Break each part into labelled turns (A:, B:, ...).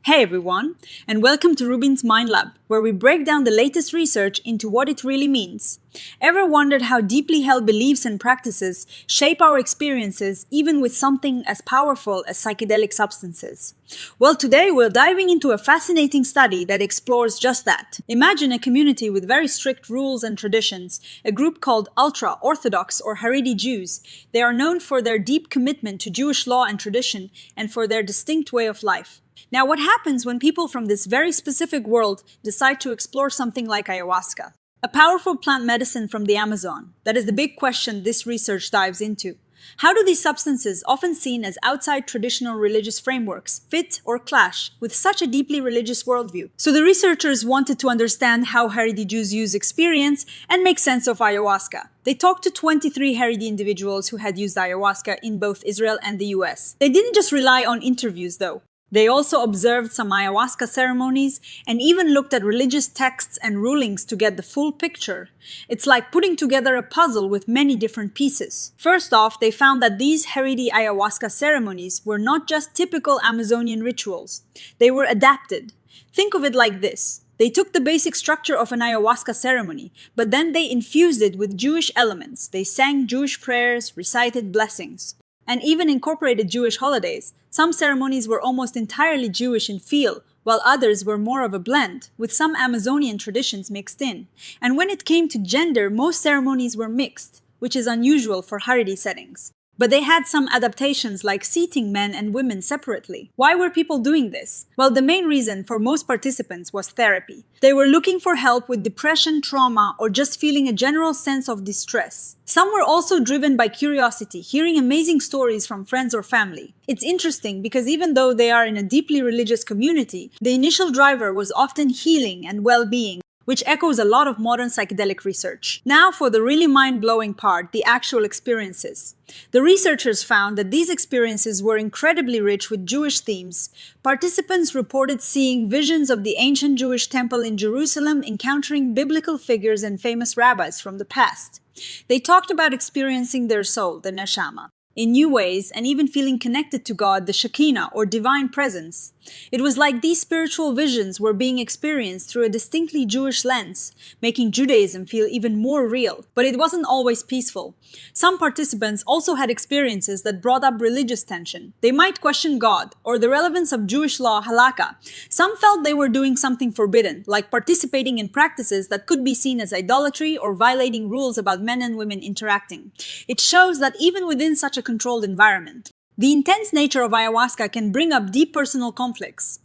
A: Hey everyone, and welcome to RUBIN'S Mind Lab, where we break down the latest research into what it really means. Ever wondered how deeply held beliefs and practices shape our experiences, even with something as powerful as psychedelic substances? Well, today we're diving into a fascinating study that explores just that. Imagine a community with very strict rules and traditions, a group called ultra-Orthodox or Haredi Jews. They are known for their deep commitment to Jewish law and tradition and for their distinct way of life. Now, what happens when people from this very specific world decide to explore something like ayahuasca? A powerful plant medicine from the Amazon. That is the big question this research dives into. How do these substances, often seen as outside traditional religious frameworks, fit or clash with such a deeply religious worldview? So the researchers wanted to understand how Haredi Jews use experience and make sense of ayahuasca. They talked to 23 Haredi individuals who had used ayahuasca in both Israel and the US. They didn't just rely on interviews, though. They also observed some ayahuasca ceremonies and even looked at religious texts and rulings to get the full picture. It's like putting together a puzzle with many different pieces. First off, they found that these Haredi ayahuasca ceremonies were not just typical Amazonian rituals. They were adapted. Think of it like this. They took the basic structure of an ayahuasca ceremony, but then they infused it with Jewish elements. They sang Jewish prayers, recited blessings, and even incorporated Jewish holidays. Some ceremonies were almost entirely Jewish in feel, while others were more of a blend, with some Amazonian traditions mixed in. And when it came to gender, most ceremonies were mixed, which is unusual for Haredi settings. But they had some adaptations like seating men and women separately. Why were people doing this? Well, the main reason for most participants was therapy. They were looking for help with depression, trauma, or just feeling a general sense of distress. Some were also driven by curiosity, hearing amazing stories from friends or family. It's interesting because even though they are in a deeply religious community, the initial driver was often healing and well-being, which echoes a lot of modern psychedelic research. Now for the really mind-blowing part, the actual experiences. The researchers found that these experiences were incredibly rich with Jewish themes. Participants reported seeing visions of the ancient Jewish temple in Jerusalem, encountering biblical figures and famous rabbis from the past. They talked about experiencing their soul, the neshama, in new ways, and even feeling connected to God, the Shekinah, or divine presence. It was like these spiritual visions were being experienced through a distinctly Jewish lens, making Judaism feel even more real. But it wasn't always peaceful. Some participants also had experiences that brought up religious tension. They might question God, or the relevance of Jewish law, halakha. Some felt they were doing something forbidden, like participating in practices that could be seen as idolatry or violating rules about men and women interacting. It shows that even within such a controlled environment, the intense nature of ayahuasca can bring up deep personal conflicts.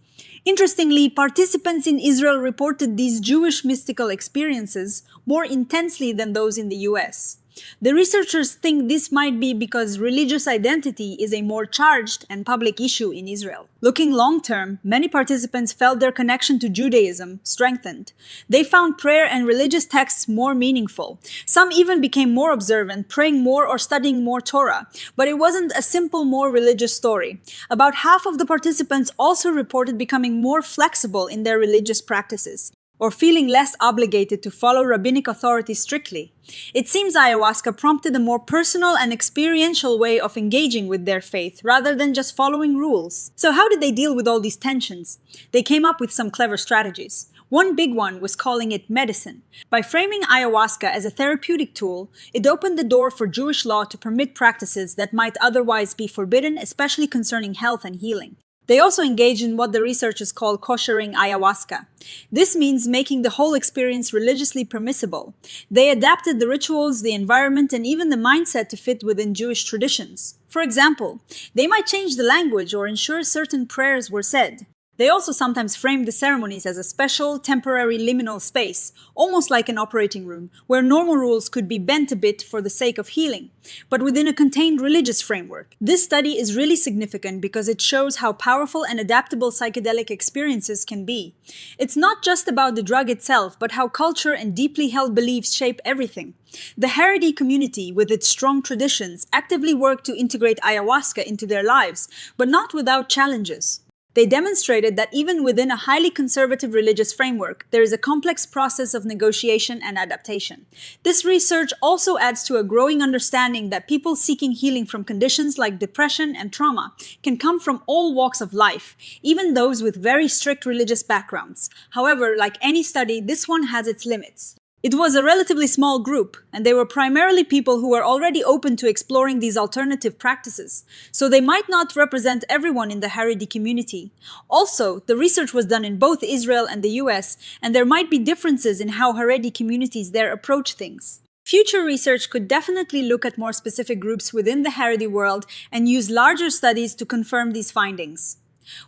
A: Interestingly, participants in Israel reported these Jewish mystical experiences more intensely than those in the US. The researchers think this might be because religious identity is a more charged and public issue in Israel. Looking long-term, many participants felt their connection to Judaism strengthened. They found prayer and religious texts more meaningful. Some even became more observant, praying more or studying more Torah. But it wasn't a simple, more religious story. About half of the participants also reported becoming more flexible in their religious practices, or feeling less obligated to follow rabbinic authority strictly. It seems ayahuasca prompted a more personal and experiential way of engaging with their faith, rather than just following rules. So how did they deal with all these tensions? They came up with some clever strategies. One big one was calling it medicine. By framing ayahuasca as a therapeutic tool, it opened the door for Jewish law to permit practices that might otherwise be forbidden, especially concerning health and healing. They also engaged in what the researchers call Koshering ayahuasca. This means making the whole experience religiously permissible. They adapted the rituals, the environment, and even the mindset to fit within Jewish traditions. For example, they might change the language or ensure certain prayers were said. They also sometimes framed the ceremonies as a special, temporary liminal space, almost like an operating room, where normal rules could be bent a bit for the sake of healing, but within a contained religious framework. This study is really significant because it shows how powerful and adaptable psychedelic experiences can be. It's not just about the drug itself, but how culture and deeply held beliefs shape everything. The Haredi community, with its strong traditions, actively worked to integrate ayahuasca into their lives, but not without challenges. They demonstrated that even within a highly conservative religious framework, there is a complex process of negotiation and adaptation. This research also adds to a growing understanding that people seeking healing from conditions like depression and trauma can come from all walks of life, even those with very strict religious backgrounds. However, like any study, this one has its limits. It was a relatively small group, and they were primarily people who were already open to exploring these alternative practices, so they might not represent everyone in the Haredi community. Also, the research was done in both Israel and the US, and there might be differences in how Haredi communities there approach things. Future research could definitely look at more specific groups within the Haredi world and use larger studies to confirm these findings.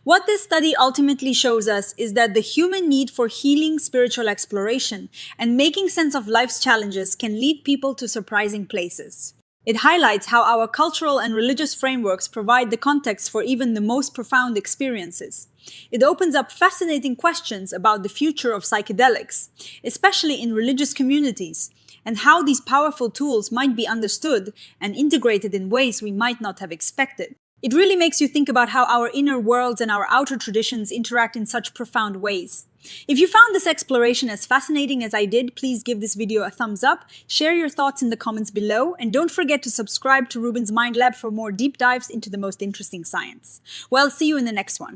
A: What this study ultimately shows us is that the human need for healing, spiritual exploration, and making sense of life's challenges can lead people to surprising places. It highlights how our cultural and religious frameworks provide the context for even the most profound experiences. It opens up fascinating questions about the future of psychedelics, especially in religious communities, and how these powerful tools might be understood and integrated in ways we might not have expected. It really makes you think about how our inner worlds and our outer traditions interact in such profound ways. If you found this exploration as fascinating as I did, please give this video a thumbs up, share your thoughts in the comments below, and don't forget to subscribe to RUBIN'S Mind Lab for more deep dives into the most interesting science. Well, see you in the next one.